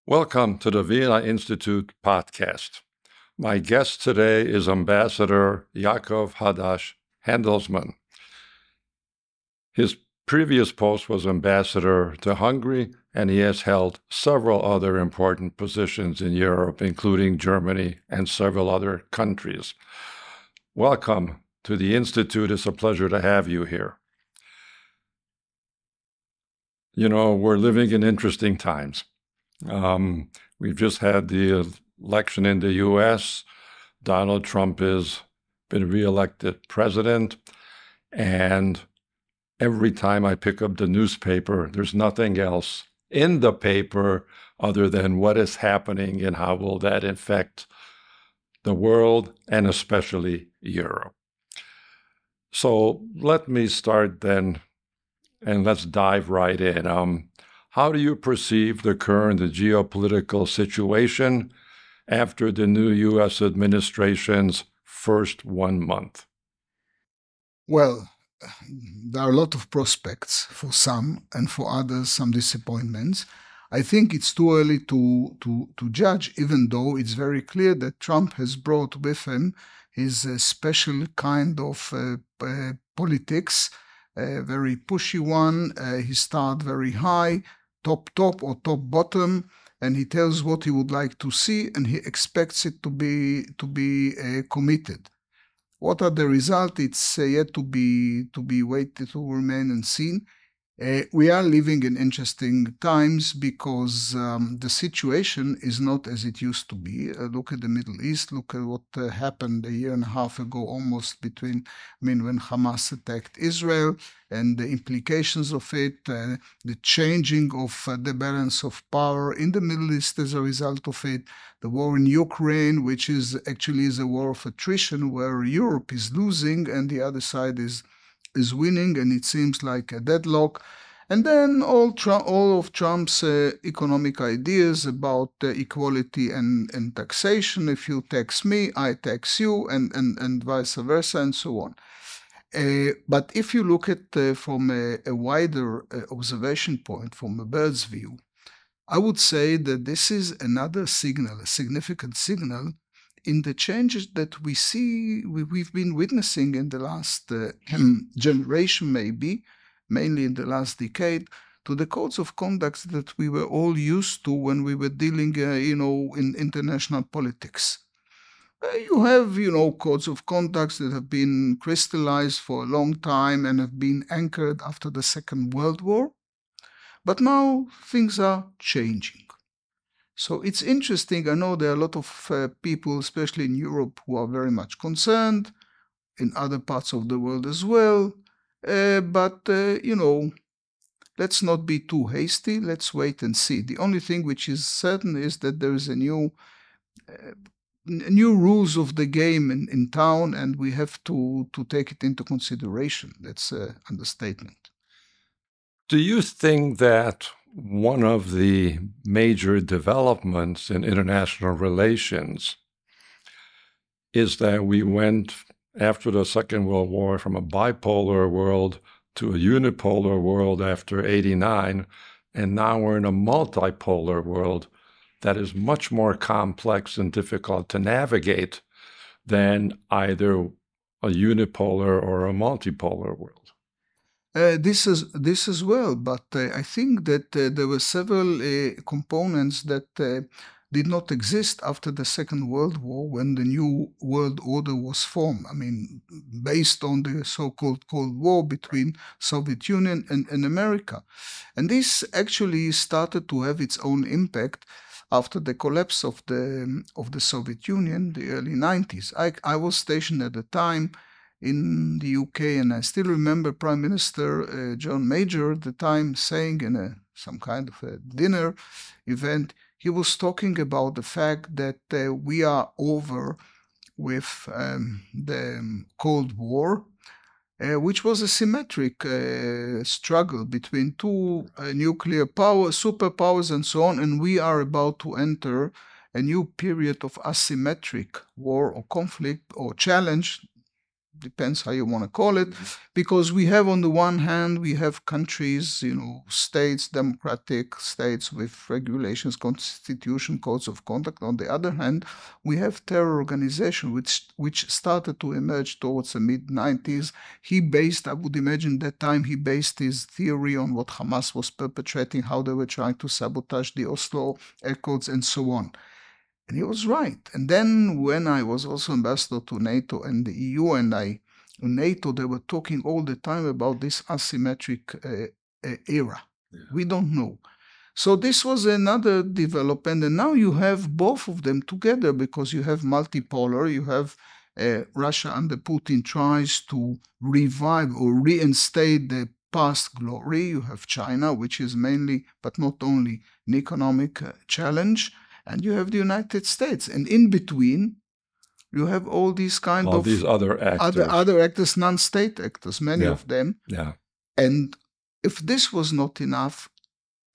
Welcome to the Vienna Institute podcast. My guest today is Ambassador Yakov Hadas-Handelsman. His previous post was ambassador to Hungary, and he has held several other important positions in Europe, including Germany and several other countries. Welcome to the Institute. It's a pleasure to have you here. You know, we're living in interesting times. We've just had the election in the U.S. Donald Trump has been reelected president, and every time I pick up the newspaper, there's nothing else in the paper other than what is happening and how will that affect the world and especially Europe. So let me start then, and let's dive right in. How do you perceive the current geopolitical situation after the new U.S. administration's first 1 month? Well, there are a lot of prospects for some, and for others, some disappointments. I think it's too early to judge, even though it's very clear that Trump has brought with him his special kind of politics, a very pushy one. He starts very high, top or top bottom, and he tells what he would like to see, and he expects it to be committed. What are the results? It's yet to be waited, to remain and seen. We are living in interesting times because the situation is not as it used to be. Look at the Middle East. Look at what happened a year and a half ago, almost when Hamas attacked Israel, and the implications of it, the changing of the balance of power in the Middle East as a result of it, the war in Ukraine, which is actually a war of attrition where Europe is losing and the other side is winning, and it seems like a deadlock. And then all of Trump's economic ideas about equality and taxation. If you tax me, I tax you, and vice versa, and so on. But if you look at from a wider observation point, from a bird's view, I would say that this is another signal, a significant signal, in the changes that we've been witnessing in the last generation, maybe, mainly in the last decade, to the codes of conduct that we were all used to when we were dealing, in international politics. You have, codes of conduct that have been crystallized for a long time and have been anchored after the Second World War. But now things are changing. So it's interesting. I know there are a lot of people, especially in Europe, who are very much concerned, in other parts of the world as well. But let's not be too hasty. Let's wait and see. The only thing which is certain is that there is a new rules of the game in town, and we have to take it into consideration. That's an understatement. Do you think that one of the major developments in international relations is that we went, after the Second World War, from a bipolar world to a unipolar world after '89, and now we're in a multipolar world that is much more complex and difficult to navigate than either a unipolar or a multipolar world? This as well, but I think that there were several components that did not exist after the Second World War, when the new world order was formed. I mean, based on the so-called Cold War between Soviet Union and America. And this actually started to have its own impact after the collapse of the Soviet Union, the early 90s. I was stationed at the time in the UK, and I still remember Prime Minister John Major at the time saying in some kind of a dinner event, he was talking about the fact that we are over with the Cold War, which was a symmetric struggle between two nuclear superpowers and so on, and we are about to enter a new period of asymmetric war or conflict or challenge depends how you want to call it, because we have on the one hand, we have countries, states, democratic states with regulations, constitution, codes of conduct. On the other hand, we have terror organization, which started to emerge towards the mid-90s. I would imagine that time he based his theory on what Hamas was perpetrating, how they were trying to sabotage the Oslo Accords and so on. And he was right. And then when I was also ambassador to NATO and the EU, in NATO, they were talking all the time about this asymmetric era. Yeah. We don't know. So this was another development. And now you have both of them together, because you have multipolar, you have Russia under Putin tries to revive or reinstate the past glory. You have China, which is mainly, but not only, an economic challenge. And you have the United States. And in between, you have all these these other actors. Other actors, non-state actors, many of them. Yeah. And if this was not enough,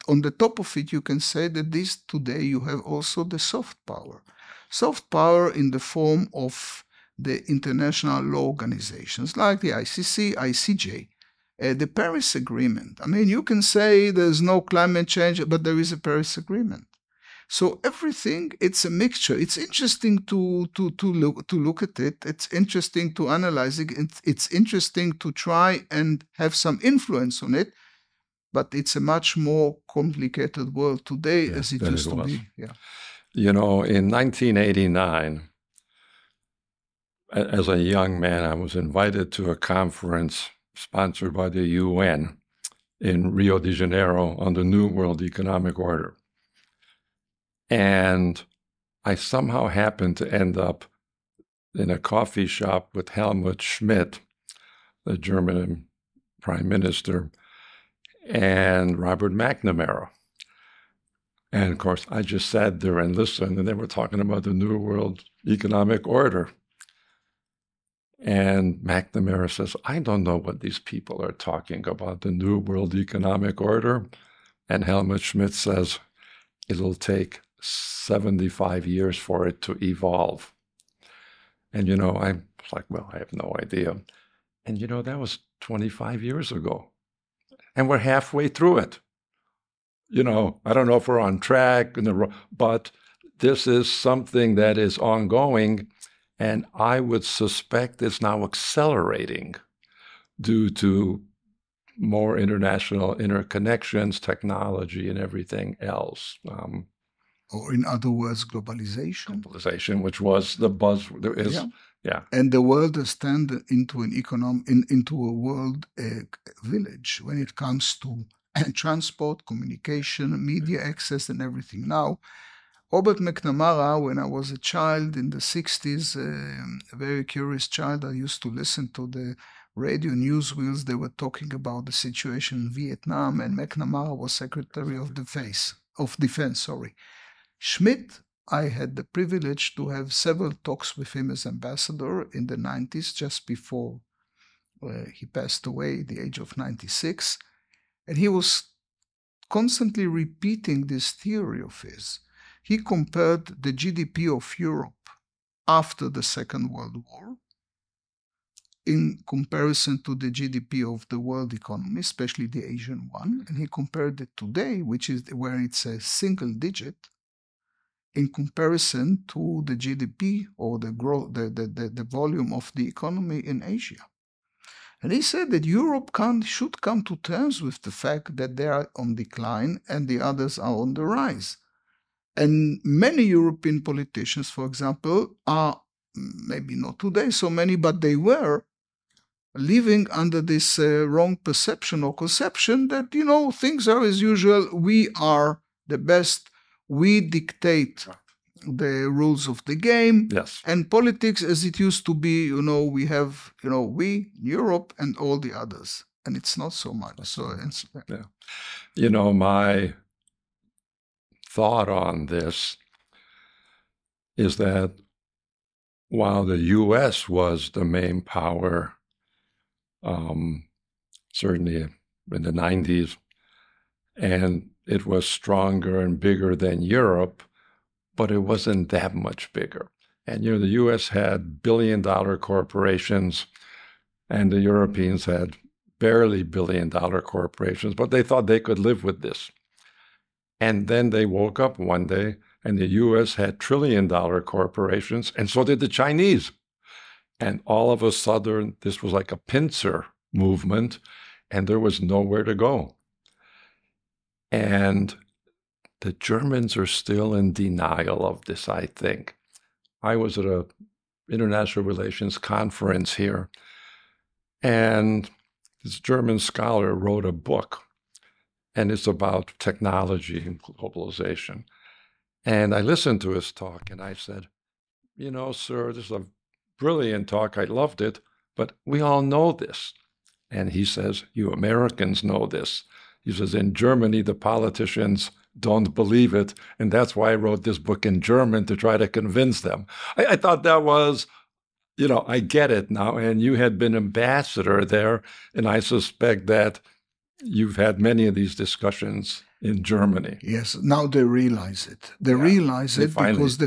on the top of it, you can say that today you have also the soft power. Soft power in the form of the international law organizations like the ICC, ICJ, the Paris Agreement. I mean, you can say there's no climate change, but there is a Paris Agreement. So everything, it's a mixture. It's interesting to look at it. It's interesting to analyze it. It's interesting to try and have some influence on it. But it's a much more complicated world today as it used to be. Yeah. In 1989, as a young man, I was invited to a conference sponsored by the UN in Rio de Janeiro on the New World Economic Order. And I somehow happened to end up in a coffee shop with Helmut Schmidt, the German prime minister, and Robert McNamara. And of course, I just sat there and listened, and they were talking about the New World Economic Order. And McNamara says, I don't know what these people are talking about, the New World Economic Order. And Helmut Schmidt says, it'll take 75 years for it to evolve. And, I'm like, well, I have no idea. And, that was 25 years ago. And we're halfway through it. I don't know if we're on track, but this is something that is ongoing. And I would suspect it's now accelerating due to more international interconnections, technology, and everything else. Or in other words, globalization. Globalization, which was the buzz. Yeah. And the world has turned into into a world village when it comes to transport, communication, media access, and everything. Now, Robert McNamara, when I was a child in the 60s, a very curious child, I used to listen to the radio newsreels. They were talking about the situation in Vietnam, and McNamara was Secretary of Defense. Schmidt, I had the privilege to have several talks with him as ambassador in the 90s, just before he passed away at the age of 96. And he was constantly repeating this theory of his. He compared the GDP of Europe after the Second World War in comparison to the GDP of the world economy, especially the Asian one. And he compared it today, which is where it's a single digit, in comparison to the GDP or the growth, the volume of the economy in Asia. And he said that Europe should come to terms with the fact that they are on decline and the others are on the rise. And many European politicians, for example, are, maybe not today so many, but they were living under this wrong perception or conception that, things are as usual, we are the best, we dictate the rules of the game. Yes. And politics, as it used to be, we have, we, Europe, and all the others. And it's not so much. Yeah. My thought on this is that while the U.S. was the main power, certainly in the 90s, and it was stronger and bigger than Europe, but it wasn't that much bigger. And, the U.S. had billion-dollar corporations and the Europeans had barely billion-dollar corporations, but they thought they could live with this. And then they woke up one day, and the U.S. had trillion-dollar corporations, and so did the Chinese. And all of a sudden, this was like a pincer movement, and there was nowhere to go. And the Germans are still in denial of this, I think. I was at an international relations conference here, and this German scholar wrote a book, and it's about technology and globalization. And I listened to his talk, and I said, you know, sir, this is a brilliant talk. I loved it, but we all know this. And he says, you Americans know this. He says, in Germany, the politicians don't believe it, and that's why I wrote this book in German, to try to convince them. I thought that was, you know, I get it now. And you had been ambassador there, and I suspect that you've had many of these discussions in Germany. Yes, now they realize it. They realize it because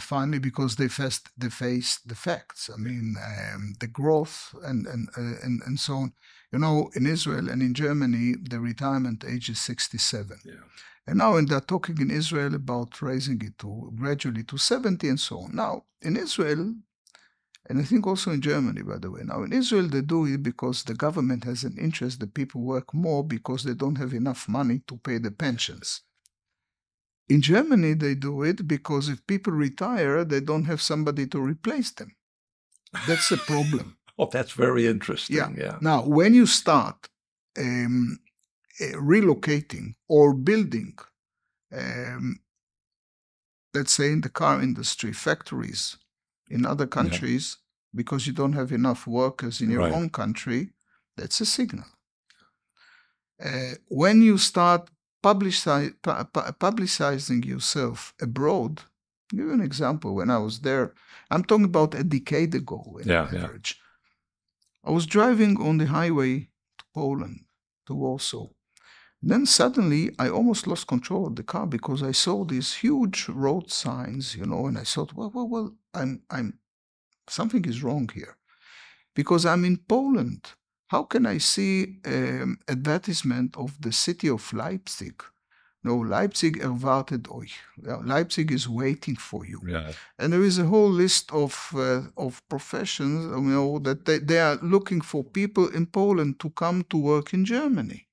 finally because they faced the facts. I mean, the growth and so on. You know, in Israel and in Germany, the retirement age is 67. Yeah. And now they're talking in Israel about raising it gradually to 70 and so on. Now, in Israel, and I think also in Germany, by the way, now in Israel, they do it because the government has an interest that people work more because they don't have enough money to pay the pensions. In Germany, they do it because if people retire, they don't have somebody to replace them. That's the problem. Oh, that's very interesting. Yeah. Now, when you start relocating or building, let's say in the car industry, factories in other countries, because you don't have enough workers in your own country, that's a signal. When you start publicizing yourself abroad, I'll give you an example. When I was there, I'm talking about a decade ago in average. I was driving on the highway to Poland, to Warsaw. Then suddenly, I almost lost control of the car because I saw these huge road signs, you know, and I thought, well, something is wrong here, because I'm in Poland. How can I see advertisement of the city of Leipzig? No, Leipzig erwartet euch. Leipzig is waiting for you. Yeah. And there is a whole list of professions, you know, that they are looking for people in Poland to come to work in Germany.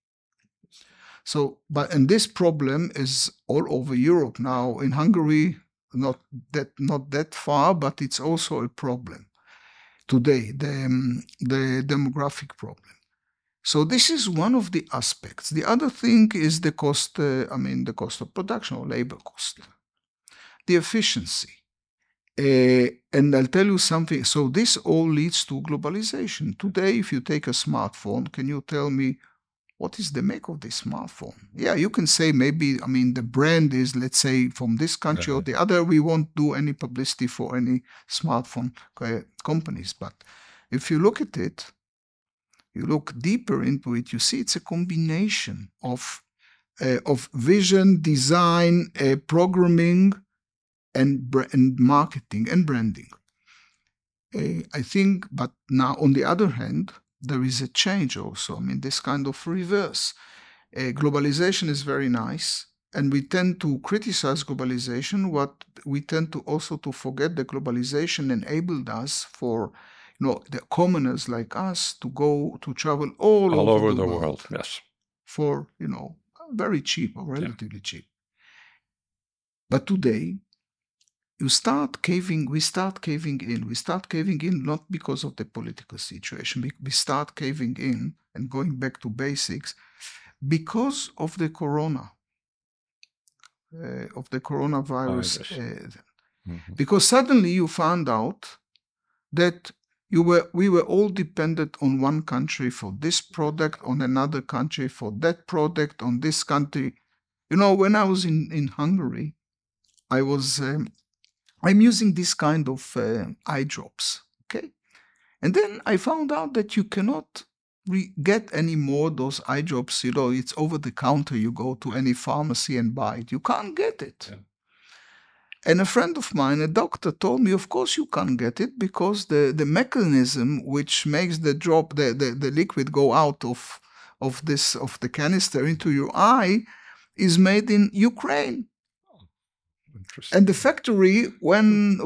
So, and this problem is all over Europe now. In Hungary, not that far, but it's also a problem today, the demographic problem. So this is one of the aspects. The other thing is the cost, the cost of production or labor cost, the efficiency. And I'll tell you something. So this all leads to globalization. Today, if you take a smartphone, can you tell me what is the make of this smartphone? Yeah, you can say maybe, the brand is, let's say, from this country or the other. We won't do any publicity for any smartphone companies. But if you look at it, you look deeper into it, you see it's a combination of vision, design, programming, and marketing and branding. I think, but now on the other hand, there is a change also. This kind of reverse. Globalization is very nice, and we tend to criticize globalization. What we tend to also to forget that globalization enabled us for the commoners like us to travel all over the world. Yes. For, very cheap or relatively cheap. But today, we start caving in not because of the political situation. We start caving in and going back to basics because of the coronavirus. Because suddenly you found out that we were all dependent on one country for this product, on another country for that product, on this country. When I was in Hungary, I'm using this kind of eye drops, okay? And then I found out that you cannot get any more those eye drops. It's over the counter. You go to any pharmacy and buy it. You can't get it. Yeah. And a friend of mine, a doctor, told me, of course you can't get it because the mechanism which makes the drop, the liquid go out of the canister into your eye is made in Ukraine. And the factory, when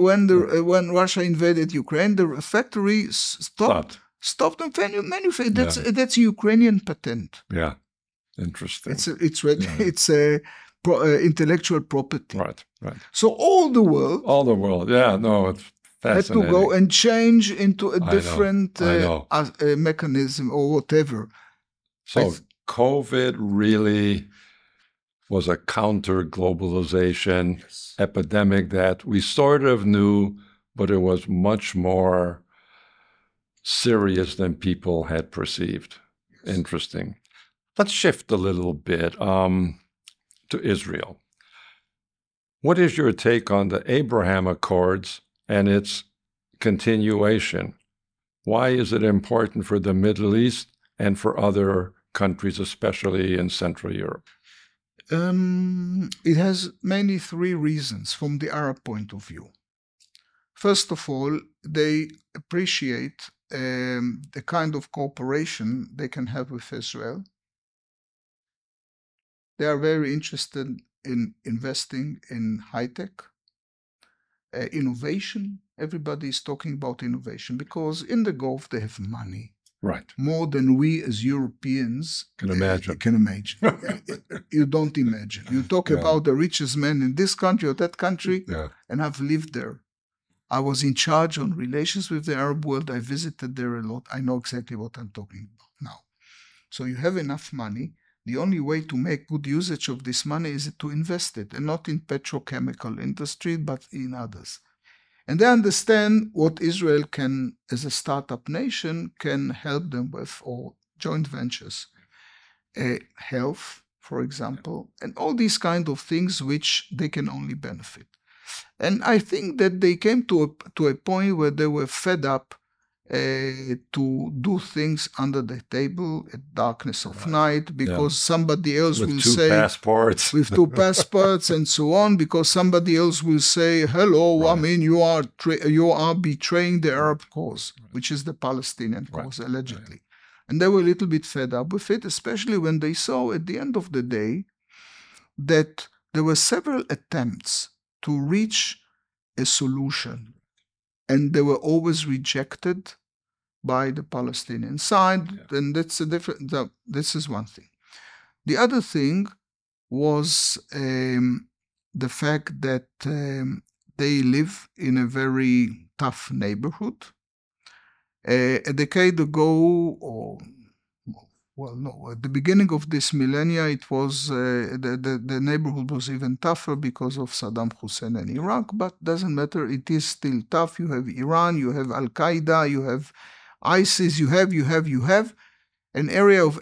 Russia invaded Ukraine, the factory stopped the manufacturing. That's a Ukrainian patent. Yeah, interesting. It's a intellectual property. Right. So all the world, it's fascinating. had to go and change into a different mechanism or whatever. So COVID really was a counter-globalization epidemic that we sort of knew, but it was much more serious than people had perceived. Yes. Interesting. Let's shift a little bit to Israel. What is your take on the Abraham Accords and its continuation? Why is it important for the Middle East and for other countries, especially in Central Europe? It has mainly three reasons from the Arab point of view. First of all, they appreciate the kind of cooperation they can have with Israel. They are very interested in investing in high-tech, innovation. Everybody is talking about innovation because in the Gulf they have money. Right. More than we as Europeans can imagine. You don't imagine. You talk about the richest man in this country or that country, and I've lived there. I was in charge on relations with the Arab world. I visited there a lot. I know exactly what I'm talking about now. So you have enough money. The only way to make good usage of this money is to invest it, and not in petrochemical industry, but in others. And they understand what Israel can, as a startup nation, can help them with, or joint ventures. Health, for example, and all these kind of things which they can only benefit. And I think that they came to a point where they were fed up to do things under the table at darkness of night because somebody else will say with two passports and so on, because somebody else will say, hello, I mean, you are betraying the Arab cause, which is the Palestinian cause, allegedly. And they were a little bit fed up with it, especially when they saw at the end of the day that there were several attempts to reach a solution, and they were always rejected by the Palestinian side, and that's a different. This is one thing. The other thing was the fact that they live in a very tough neighborhood. A decade ago, at the beginning of this millennia, it was the neighborhood was even tougher because of Saddam Hussein and Iraq, but doesn't matter. It is still tough. You have Iran, you have Al Qaeda, you have ISIS, you have an area of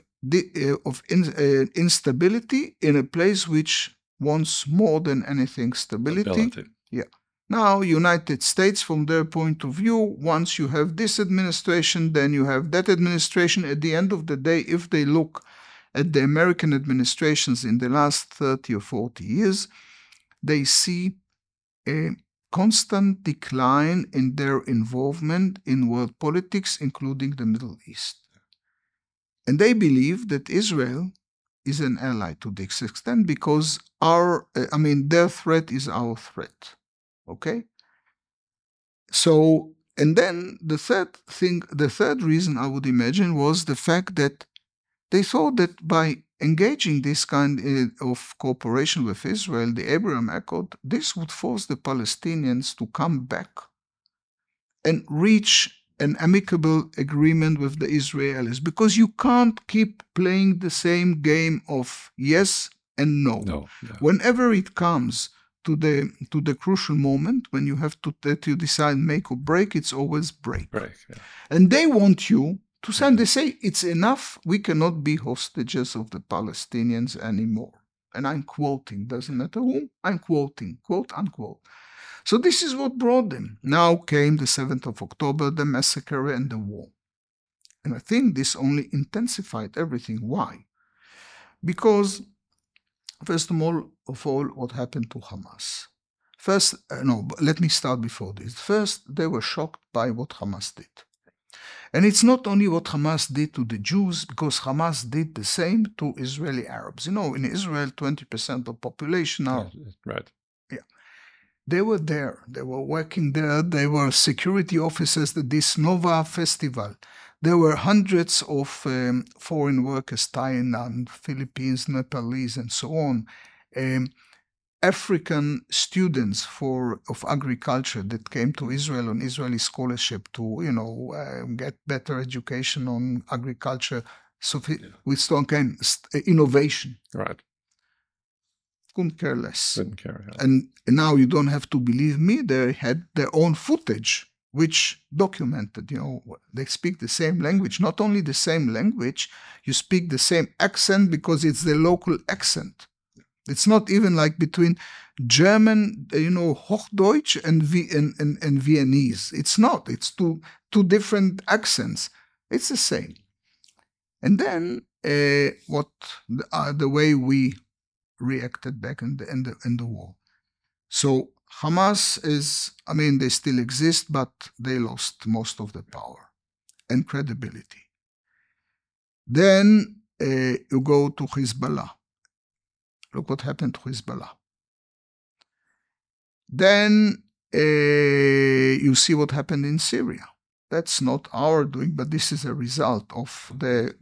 instability in a place which wants more than anything stability. Yeah. Now, United States, from their point of view, once you have this administration, then you have that administration. At the end of the day, if they look at the American administrations in the last 30 or 40 years, they see a constant decline in their involvement in world politics, including the Middle East. And they believe that Israel is an ally to this extent because their threat is our threat. Okay? So, and then the third reason I would imagine was the fact that they thought that by engaging this kind of cooperation with Israel, the Abraham Accord, this would force the Palestinians to come back and reach an amicable agreement with the Israelis, because you can't keep playing the same game of yes and no. Whenever it comes to the crucial moment when you have to decide make or break, it's always break. And they want you to sign. They say it's enough. We cannot be hostages of the Palestinians anymore. And I'm quoting, doesn't matter whom, I'm quoting, quote unquote. So this is what brought them. Now came the 7th of October, the massacre and the war. And I think this only intensified everything. Why? Because first of all, what happened to Hamas? First, no, let me start before this. First, they were shocked by what Hamas did. And it's not only what Hamas did to the Jews, because Hamas did the same to Israeli Arabs. You know, in Israel, 20% of population are... Right. Yeah. They were there. They were working there. They were security officers at this Nova festival. There were hundreds of foreign workers, Thailand, Philippines, Nepalese, and so on. African students of agriculture that came to Israel on Israeli scholarship to, get better education on agriculture, with strong kind innovation. Right. Couldn't care less. Couldn't care. Yeah. And now you don't have to believe me. They had their own footage, which documented, they speak the same language. Not only the same language, you speak the same accent because it's the local accent. It's not even like between German, Hochdeutsch and Viennese. It's not. It's two different accents. It's the same. And then the way we reacted back in the war. So Hamas they still exist, but they lost most of the power and credibility. Then you go to Hezbollah. Look what happened to Hezbollah. Then you see what happened in Syria. That's not our doing, but this is a result of the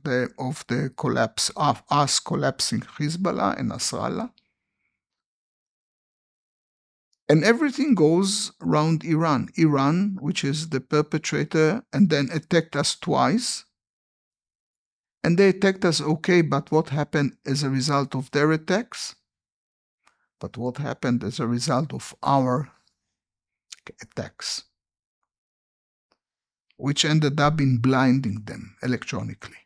collapse of us collapsing Hezbollah and Nasrallah. And everything goes around Iran. Iran, which is the perpetrator, and then attacked us twice. And they attacked us, okay, but what happened as a result of their attacks? But what happened as a result of our attacks? Which ended up in blinding them electronically.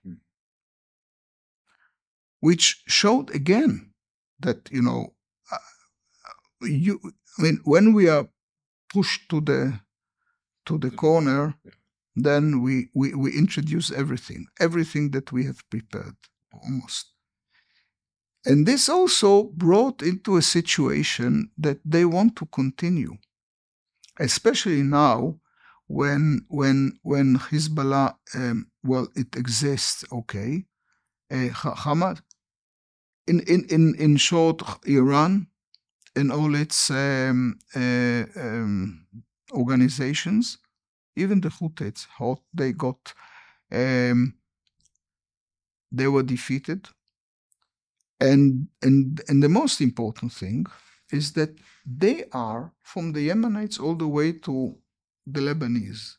Which showed again that, when we are pushed to the corner, then we introduce everything that we have prepared, almost. And this also brought into a situation that they want to continue, especially now when Hezbollah, it exists, okay. Hamas, in short, Iran and all its organizations, even the Houthis, they were defeated. And the most important thing is that they are, from the Yemenites all the way to the Lebanese,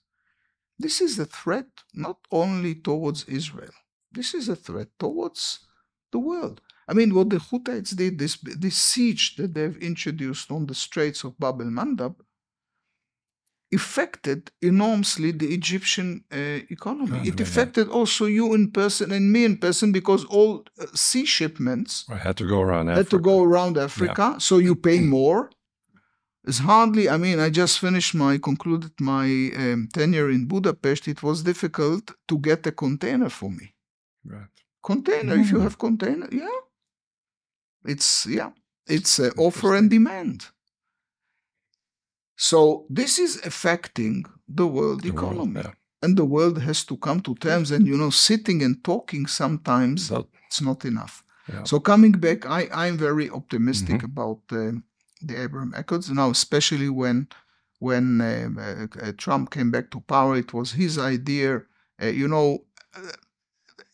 this is a threat not only towards Israel, this is a threat towards the world. What the Houthis did, this siege that they've introduced on the Straits of Bab el-Mandab, affected enormously the Egyptian economy. It affected also you in person and me in person, because all sea shipments had to go around Africa. Yeah. So you pay more. It's hardly, I just concluded my tenure in Budapest. It was difficult to get a container for me. Right. Container, if you have container, it's offer and demand. So this is affecting the world economy. And the world has to come to terms. And, sitting and talking sometimes, it's not enough. Yeah. So coming back, I'm very optimistic about the Abraham Accords. Now, especially when Trump came back to power, it was his idea.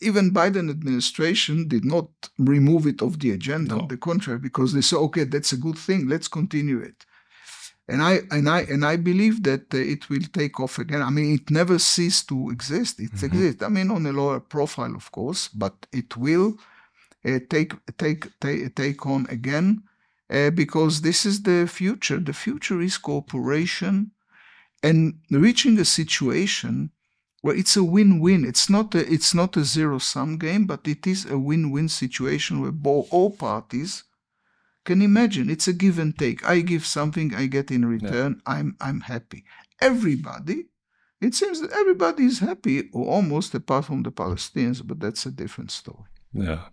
Even Biden administration did not remove it off the agenda. On the contrary, because they said, okay, that's a good thing. Let's continue it. And I believe that it will take off again. It never ceased to exist. It exists. On a lower profile, of course, but it will take on again, because this is the future. The future is cooperation and reaching a situation where it's a win-win. It's not a zero-sum game, but it is a win-win situation where all parties can imagine. It's a give and take. I give something, I get in return. Yeah. I'm happy. It seems that everybody is happy, or almost, apart from the Palestinians, but that's a different story. Yeah.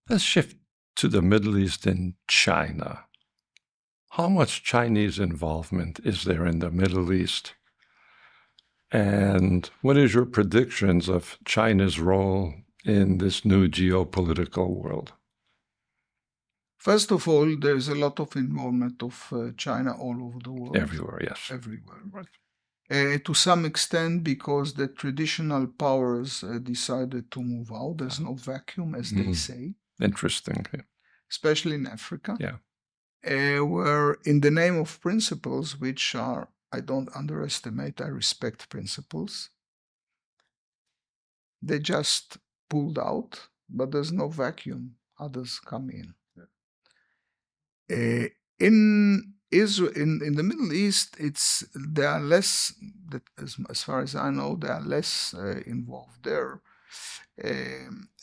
Let's shift to the Middle East and China. How much Chinese involvement is there in the Middle East? And what is your predictions of China's role in this new geopolitical world? First of all, there's a lot of involvement of China all over the world. Everywhere, yes. Everywhere, right. To some extent, because the traditional powers decided to move out. There's no vacuum, as they say. Interesting. Yeah. Especially in Africa. Yeah. Where in the name of principles, which are, I don't underestimate, I respect principles, they just pulled out, but there's no vacuum. Others come in. In Israel, in the Middle East, there are less, as far as I know, they are less involved there,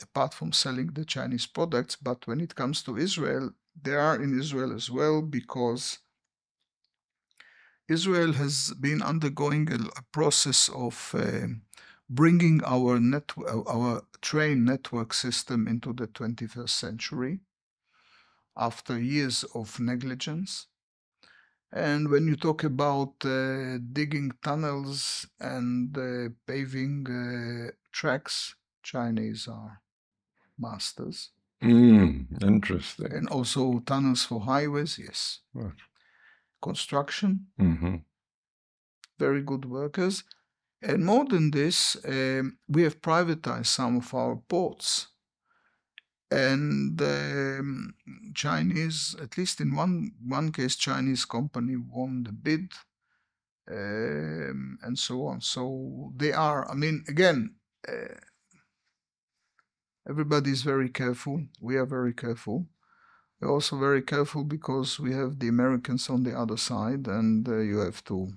apart from selling the Chinese products. But when it comes to Israel, they are in Israel as well, because Israel has been undergoing a process of bringing our train network system into the 21st century after years of negligence. And when you talk about digging tunnels and paving tracks, Chinese are masters. Interesting. And also tunnels for highways, yes. Right. Construction, very good workers. And more than this, we have privatized some of our ports. And Chinese, at least in one case, Chinese company won the bid, and so on. So they are, I mean, again, everybody is very careful. We are very careful. We're also very careful because we have the Americans on the other side, and you have to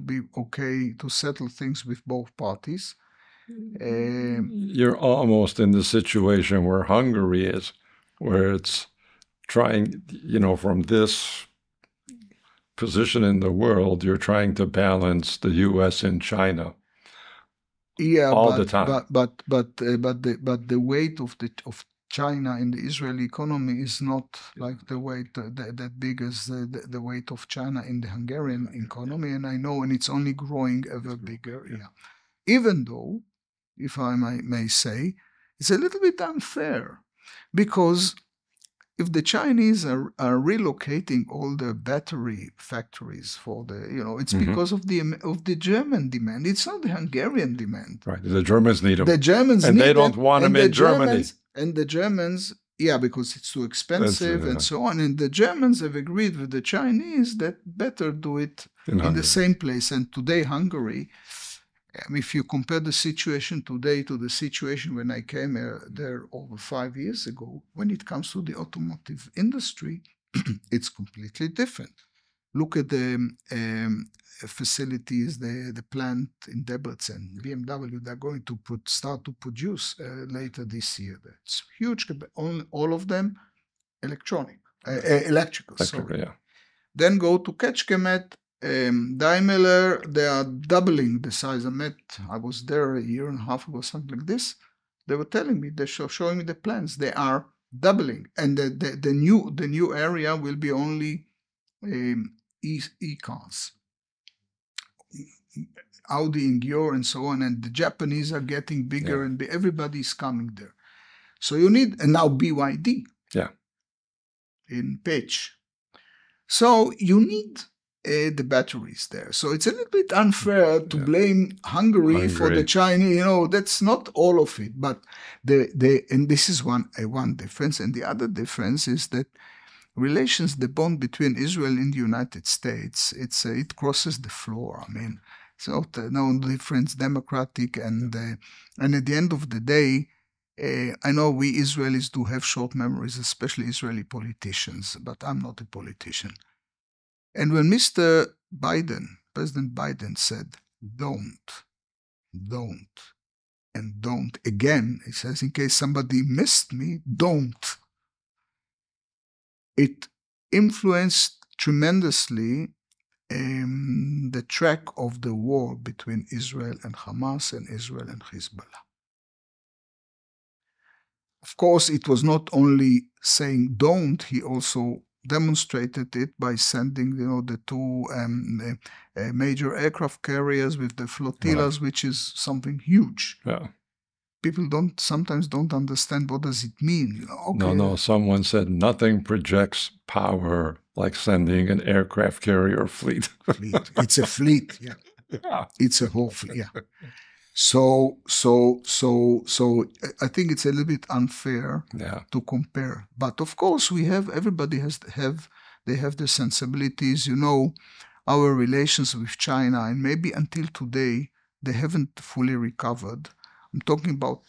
be okay to settle things with both parties. You're almost in the situation where Hungary is, where it's trying, from this position in the world, you're trying to balance the U.S. and China. Yeah, all the time. But the weight of China in the Israeli economy is not like the weight that big as the weight of China in the Hungarian economy, and I know, and it's only growing ever bigger. Yeah, even though, if I may say, it's a little bit unfair, because if the Chinese are relocating all the battery factories for it's because of the German demand. It's not the Hungarian demand. Right. The Germans need them. The Germans and need they don't them, want them in Germany. And the Germans, yeah, because it's too expensive and so on. And the Germans have agreed with the Chinese that better do it in the same place. And today, Hungary, if you compare the situation today to the situation when I came there over 5 years ago, when it comes to the automotive industry, it's completely different. Look at the facilities, the plant in Debrecen, BMW, they're going to start to produce later this year. That's huge. All of them electrical. Sorry. Yeah. Then go to 𝒂𝒂𝒚. Daimler, they are doubling the size. I was there a year and a half ago, something like this. They were telling me, they're showing me the plans. They are doubling, and the new area will be only e-cars, Audi, Ingeor, and so on. And the Japanese are getting bigger, and everybody is coming there. So you need, and now BYD, in pitch. So you need the batteries there. So it's a little bit unfair to blame Hungary for the Chinese. That's not all of it. But and this is one difference. And the other difference is that the bond between Israel and the United States, it crosses the floor. I mean, it's not no difference, democratic, and at the end of the day, I know we Israelis do have short memories, especially Israeli politicians, but I'm not a politician. And when President Biden said, don't, and don't, again, he says, in case somebody missed me, don't. It influenced tremendously the track of the war between Israel and Hamas and Israel and Hezbollah. Of course, it was not only saying don't, he also demonstrated it by sending, the two major aircraft carriers with the flotillas, which is something huge. Yeah. People sometimes don't understand what does it mean. Okay. No. Someone said nothing projects power like sending an aircraft carrier fleet. It's a fleet. Yeah. Yeah. It's a whole fleet. Yeah. So I think it's a little bit unfair to compare. But of course, everybody they have the sensibilities. Our relations with China, and maybe until today, they haven't fully recovered. I'm talking about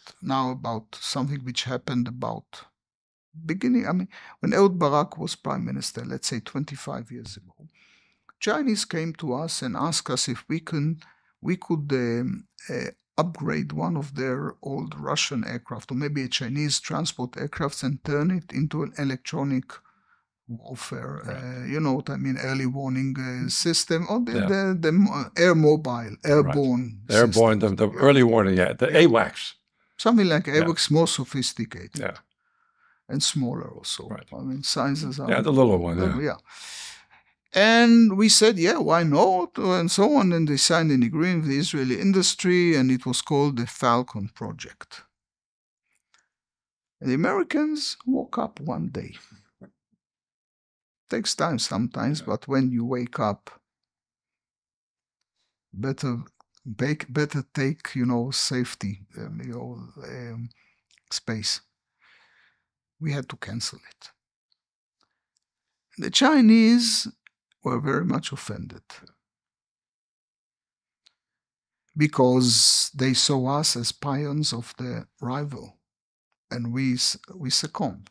something which happened about beginning. I mean, when Ehud Barak was prime minister, let's say 25 years ago, Chinese came to us and asked us if we could upgrade one of their old Russian aircraft, or maybe a Chinese transport aircraft, and turn it into an electronic warfare, you know what I mean, early warning system, or the airborne system. The early warning, the AWACS. Something like AWACS, more sophisticated. Yeah. And smaller also. Right. I mean, sizes are... the little one, yeah. And we said, why not? And so on. And they signed an agreement with the Israeli industry, and it was called the Falcon Project. And the Americans woke up one day. Takes time sometimes, but when you wake up, better take, safety, space. We had to cancel it. The Chinese were very much offended because they saw us as pions of the rival, and we succumbed.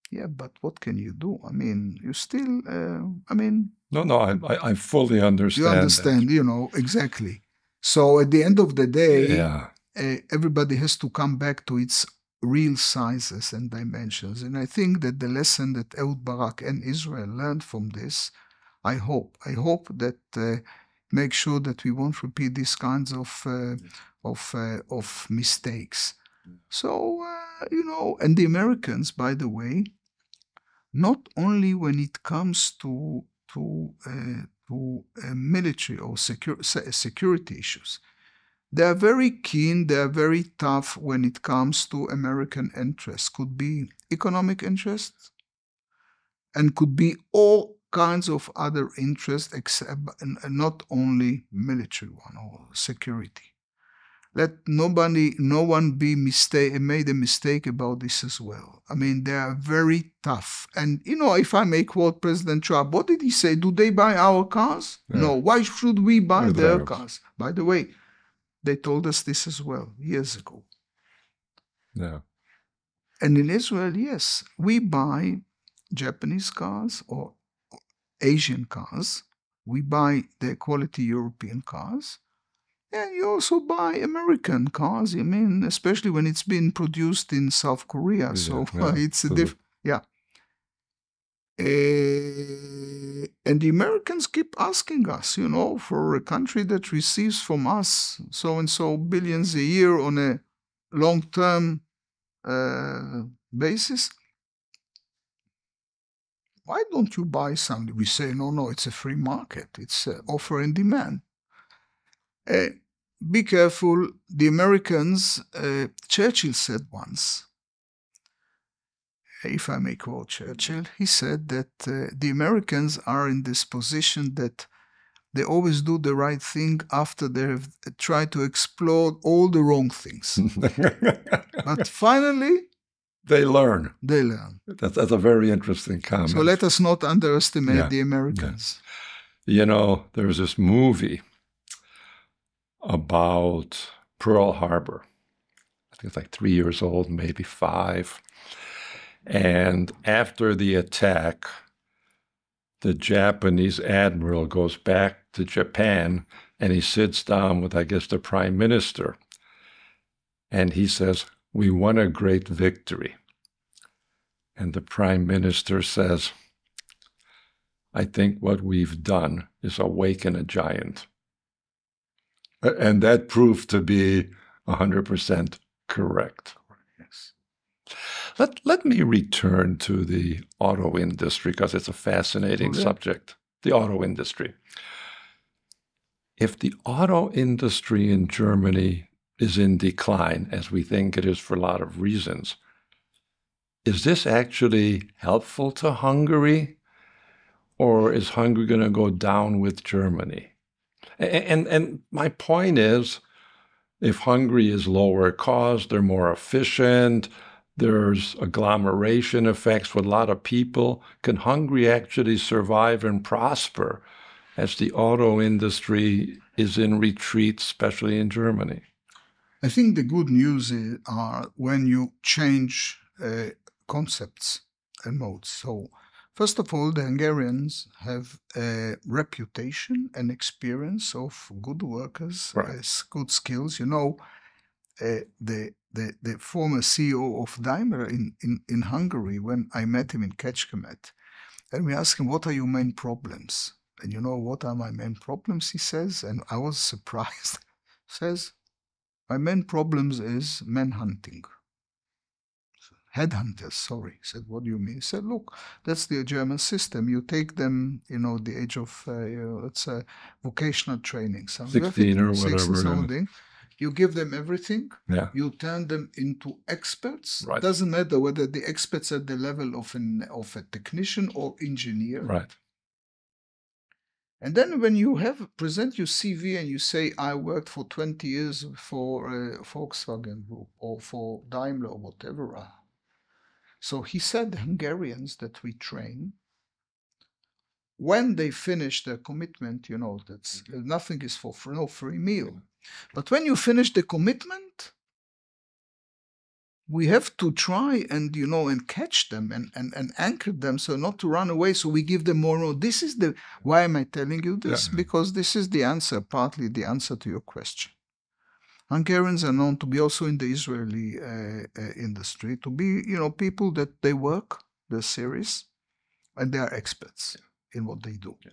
Yeah, but what can you do? I mean, you still, No, I fully understand. You understand, exactly. So at the end of the day, everybody has to come back to its real sizes and dimensions. And I think that the lesson that Ehud Barak and Israel learned from this, I hope that make sure that we won't repeat these kinds of mistakes. So, and the Americans, by the way, not only when it comes to military or security issues, they are very keen, they are very tough when it comes to American interests. Could be economic interests, and could be all kinds of other interests, except not only military one or security. Let no one made a mistake about this as well. I mean, they are very tough. And, if I may quote President Trump, what did he say? Do they buy our cars? Yeah. No. Why should we buy their cars? By the way, they told us this as well years ago. Yeah. And in Israel, yes, we buy Japanese cars or Asian cars. We buy the quality European cars. And you also buy American cars. I mean, especially when it's been produced in South Korea. It's a different, and the Americans keep asking us, for a country that receives from us so-and-so billions a year on a long-term basis, why don't you buy something? We say, no, it's a free market. It's offer and demand. Be careful. The Americans, Churchill said once, if I may quote Churchill, he said that the Americans are in this position that they always do the right thing after they have tried to explore all the wrong things. But finally, they learn. That's a very interesting comment. So let us not underestimate the Americans. There's this movie about Pearl Harbor. I think it's like 3 years old, maybe 5. And after the attack, the Japanese admiral goes back to Japan and he sits down with, I guess, the prime minister. And he says, "We won a great victory." And the prime minister says, "I think what we've done is awaken a giant." And that proved to be 100% correct. Yes. Let me return to the auto industry because it's a fascinating subject, the auto industry. If the auto industry in Germany is in decline, as we think it is for a lot of reasons, is this actually helpful to Hungary, or is Hungary going to go down with Germany? And my point is, if Hungary is lower cost, they're more efficient, there's agglomeration effects with a lot of people, can Hungary actually survive and prosper as the auto industry is in retreat, especially in Germany? I think the good news are when you change concepts and modes. So, first of all, the Hungarians have a reputation and experience of good workers, good skills. You know, the former CEO of Daimler in Hungary, when I met him in 𝒂𝒂𝒂𝒂𝒂𝒂𝒂𝒂𝒂💂, and we asked him, what are your main problems? And you know, what are my main problems, he says, and I was surprised. Says, my main problems is manhunting. Headhunters, sorry. He said, what do you mean? He said, look, that's the German system. You take them, you know, the age of, let's say, vocational training. 16 or whatever. 16 something. You give them everything. Yeah. You turn them into experts. Right. Doesn't matter whether the experts at the level of a technician or engineer. Right. And then when you present your CV and you say, I worked for 20 years for Volkswagen Group or for Daimler or whatever. So he said the Hungarians that we train, when they finish their commitment, you know, that's nothing is for free, no free meal. But when you finish the commitment, we have to try and, you know, and catch them and anchor them so not to run away. So we give them more. This is why am I telling you this? Yeah. Because this is the answer, partly the answer to your question. Hungarians are known to be also in the Israeli industry, to be, you know, people that they work, they're serious, and they are experts in what they do. Yeah.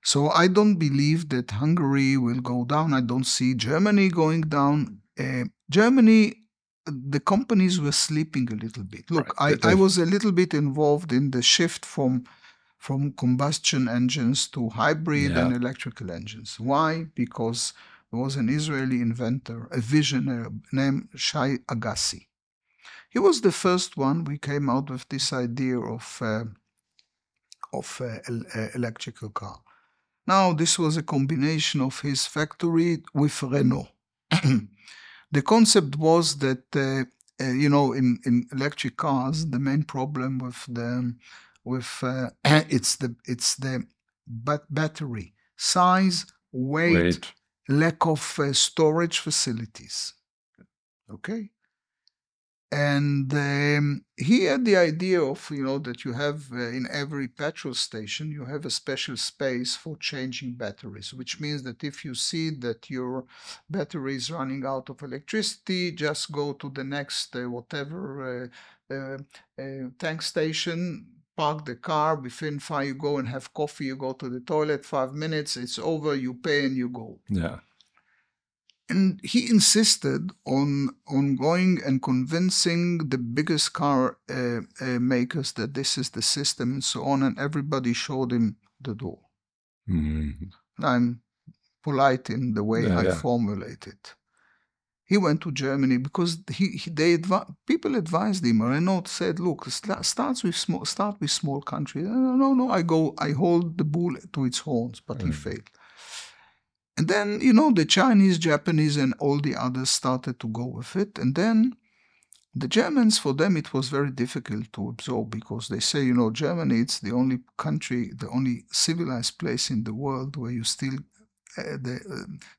So I don't believe that Hungary will go down. I don't see Germany going down. Germany, the companies were sleeping a little bit. Look, right. I was a little bit involved in the shift from combustion engines to hybrid and electrical engines. Why? Because there was an Israeli inventor, a visionary named Shai Agassi. He was the first one. We came out with this idea of electrical car. Now, this was a combination of his factory with Renault. The concept was that, you know, in electric cars, the main problem it's the battery size, weight. Lack of storage facilities. Okay. And he had the idea of, you know, that you have in every petrol station, you have a special space for changing batteries, which means that if you see that your battery is running out of electricity, just go to the next tank station, park the car, within 5 you go and have coffee, you go to the toilet, 5 minutes, it's over, you pay and you go. Yeah. And he insisted on going and convincing the biggest car makers that this is the system and so on, and everybody showed him the door. Mm-hmm. I'm polite in the way I formulate it. He went to Germany because people advised him. Renault said, "Look, start with small countries." No, I hold the bull to its horns, but he failed. And then, you know, the Chinese, Japanese, and all the others started to go with it. And then the Germans, for them, it was very difficult to absorb because they say, you know, Germany, it's the only country, the only civilized place in the world where you still, the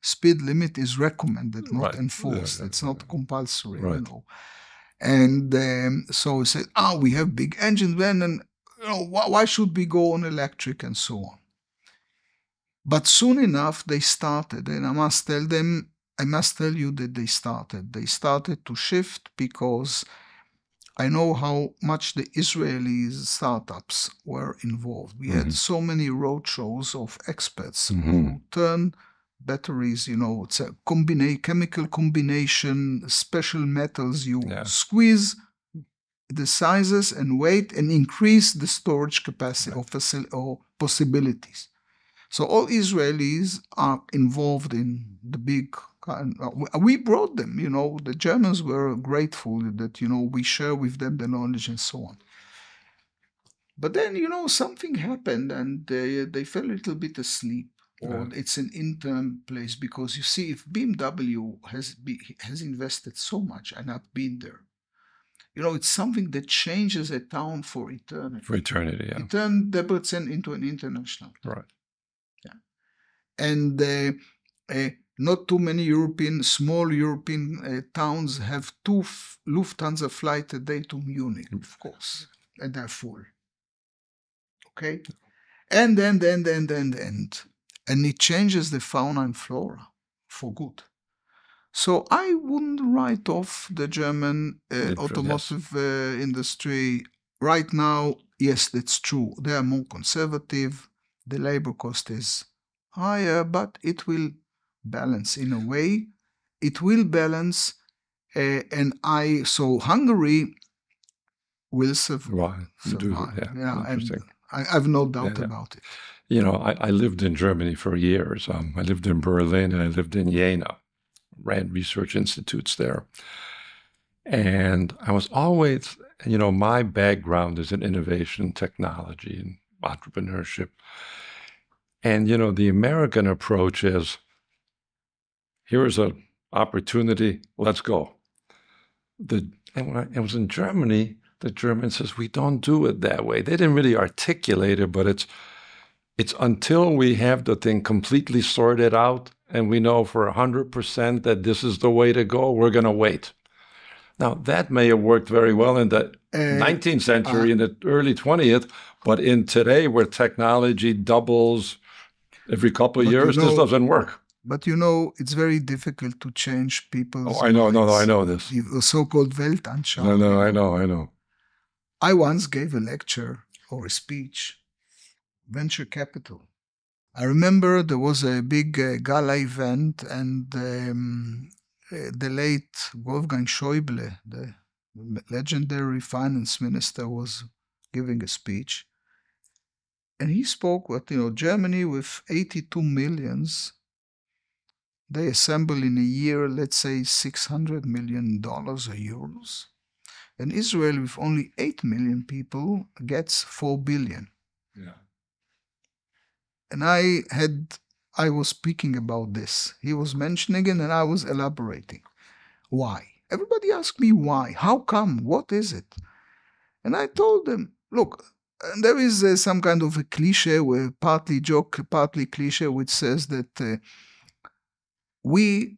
speed limit is recommended, not enforced. It's not compulsory, you know. And so we said, we have big engines then, and, you know, why should we go on electric and so on? But soon enough, they started, and I must tell you that they started. They started to shift because I know how much the Israeli startups were involved. We had so many roadshows of experts who turn batteries, you know, it's a chemical combination, special metals you squeeze, the sizes and weight and increase the storage capacity or possibilities. So all Israelis are involved in the big. We brought them, the Germans were grateful that, we share with them the knowledge and so on. But then, something happened and they fell a little bit asleep, or it's an interim place, because you see, if BMW has invested so much, and I've been there, it's something that changes a town for eternity. For eternity, yeah. It turned Debrecen into an international town. Right. Yeah. And not too many small European towns have 2 Lufthansa flights a day to Munich, of course, and they're full. Okay? And it changes the fauna and flora for good. So I wouldn't write off the German automotive industry right now. Yes, that's true. They are more conservative. The labor cost is higher, but it will balance in a way. It will balance, so Hungary will survive. Interesting. I have no doubt about it. I lived in Germany for years. I lived in Berlin and I lived in Jena. Ran research institutes there. And I was always, my background is in innovation, technology, and entrepreneurship. And, the American approach is, here's an opportunity, let's go. And when I was in Germany, the German says, we don't do it that way. They didn't really articulate it, but it's until we have the thing completely sorted out and we know for 100% that this is the way to go, we're going to wait. Now, that may have worked very well in the 19th century, in the early 20th, but in today, where technology doubles every couple of years, this doesn't work. But it's very difficult to change people's I know, minds. I know this. The so-called Weltanschauung. No, I know. I once gave a lecture or a speech, venture capital. I remember there was a big gala event, and the late Wolfgang Schäuble, the legendary finance minister, was giving a speech. And he spoke what, Germany with 82 millions, they assemble in a year, let's say, $600 million or euros. And Israel, with only 8 million people, gets 4 billion. Yeah. And I was speaking about this. He was mentioning it and I was elaborating. Why? Everybody asked me why. How come? What is it? And I told them, look, there is some kind of a cliche, partly joke, partly cliche, which says that we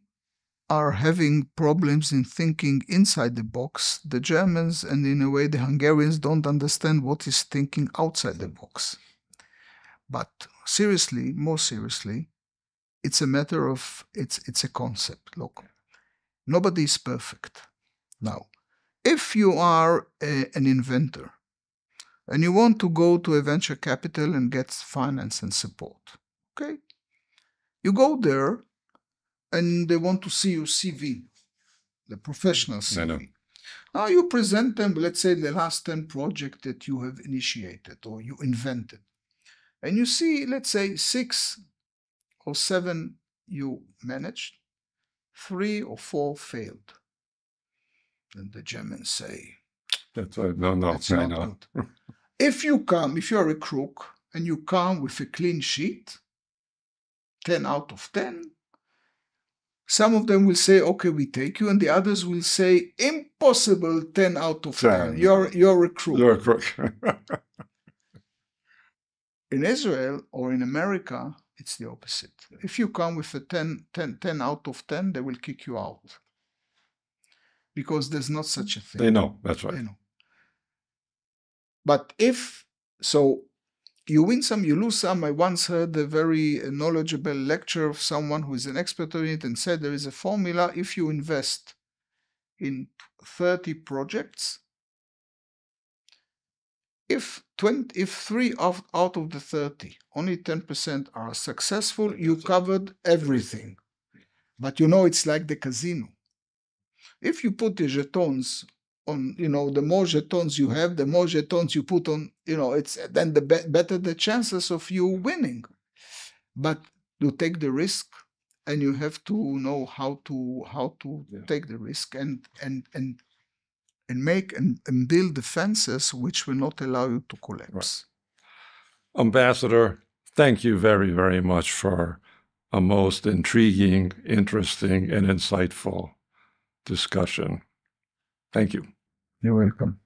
are having problems in thinking inside the box. The Germans and in a way the Hungarians don't understand what is thinking outside the box. But seriously, more seriously, it's a matter of, it's a concept. Look, nobody is perfect. Now, if you are an inventor and you want to go to a venture capital and get finance and support, okay? You go there and they want to see your CV, the professional CV. I know. Now you present them, let's say, the last 10 projects that you have initiated or you invented. And you see, let's say, 6 or 7 you managed, 3 or 4 failed. And the Germans say, that's not good. If you're a crook and you come with a clean sheet, 10 out of 10, some of them will say, okay, we take you, and the others will say, impossible, 10 out of 10. You're a crook. You're a crook. In Israel or in America, it's the opposite. If you come with a 10 out of 10, they will kick you out. Because there's not such a thing. They know, that's right. They know. But so you win some, you lose some. I once heard a very knowledgeable lecture of someone who is an expert on it and said there is a formula. If you invest in 30 projects, if 3 out of the 30, only 10% are successful, you covered everything. But it's like the casino. If you put the jetons the more jetons you have, the more jetons you put on, it's then the better the chances of you winning. But you take the risk, and you have to know how to take the risk and make and build defenses which will not allow you to collapse. Right. Ambassador, thank you very, very much for a most intriguing, interesting, and insightful discussion. Thank you. You're welcome.